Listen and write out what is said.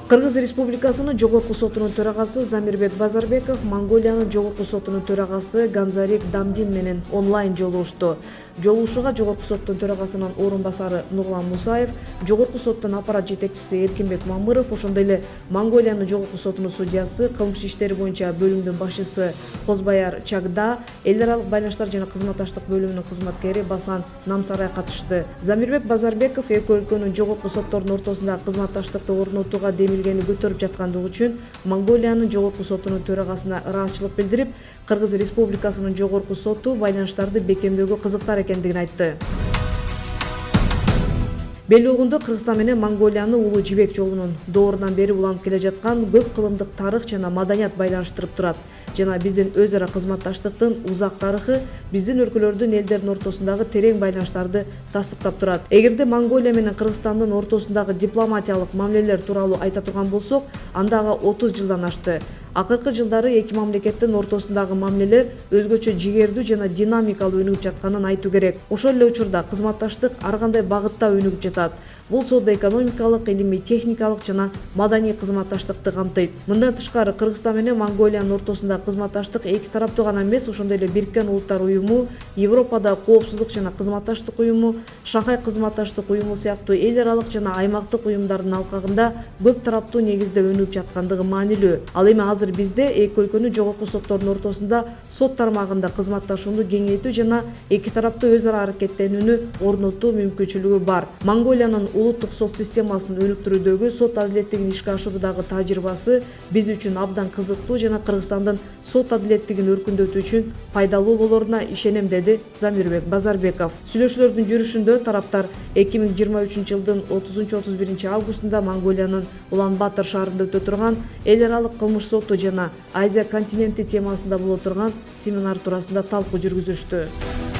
Кыргыз Республикасынын Жогорку сотунун төрагасы Замирбек Базарбеков Монголиянын Жогорку сотунун төрагасы Ганзарик Дамдин менен онлайн жолугушту. Жолугушууга Жогорку соттун төрагасынын орун басары Нурлан Мусаев, Жогорку соттун аппарат жетекчиси Эркинбек Мамыров, ошондой эле Монголиянын Жогорку сотунун судьясы, кылмыш иштери боюнча бөлүмдүн башчысы Козбаяр Чагда, эл аралык байланыштар жана кызматташтык бөлүмүнүн кызматкери Басан Намсарай катышты. Замирбек Базарбеков эки өлкөнүн жогорку сотторунун ортосундагы кызматташтыкты орнотууга демилгени көтөрүп жаткандыгы үчүн Монголиянын Жогорку сотунун төрагасына ыраазычылык билдирип, Кыргыз Республикасынын Жогорку соту байланыштарды бекемдөөгө кызыктар экендигин айтты. Белгилүү болгондой, Кыргызстан менен Монголияны Улуу Жибек жолунун доорунан бери уланып келе жаткан көп кылымдык тарых жана маданият байланыштырып турат. Жана биздин өз ара кызматташтыктын узак тарыхы биздин өлкөлөрдүн элдердин ортосундагы терең байланыштарды тастыктап турат. Эгерде Монголия менен Кыргызстандын ортосундагы дипломатиялык мамилелер тууралуу айта турган болсок, андагы 30 жылдан ашты. Акыркы жылдары эки мамлекеттин ортосундагы мамилелер өзгөчө жигердүү жана динамикалуу өнүгүп жатканын айтуу керек. Ошол эле учурда кызматташтык ар кандай багытта өнүгүп жатат. Бул соода-экономикалык, илимий техникалык жана маданий кызматташтыкты камтыйт. Мындан тышкары Кыргызстан менен Монголиянын ортосундагы кызматташтык эки тараптуу гана эмес, ошондой эле Бириккен Улуттар уюму, Европада коопсуздук жана кызматташтык уюму, Шанхай кызматташтык уюму сыяктуу эл аралык жана аймактык уюмдардын алкагында көп тараптуу негизде өнүгүп жаткандыгы маанилүү. Ал эми азыр бизде эки өлкөнүн жогорку сотторунун ортосунда сот тармагында кызматташууну кеңейтүү жана эки тараптуу өз ара аракеттенүүнү орнотуу мүмкүнчүлүгү бар. Монголиянын улуттук сот системасын өнүктүрүүдөгү сот адилеттигин ишке ашыруудагы тажрыйбасы биз үчүн абдан кызыктуу жана Кыргызстандын сот адилеттигин өркүндөтүү үчүн пайдалуу болоруна ишенем, деди Замирбек Базарбеков. Сүйлөшүүлөрдүн жүрүшүндө тараптар 2023 жылдын 30-31 августунда Монголиянын Улан-Батор шаарында өтө турган эл аралык кылмыш соту жана Азия континенти темасында боло турган семинар туурасында талкуу жүргүзүштү.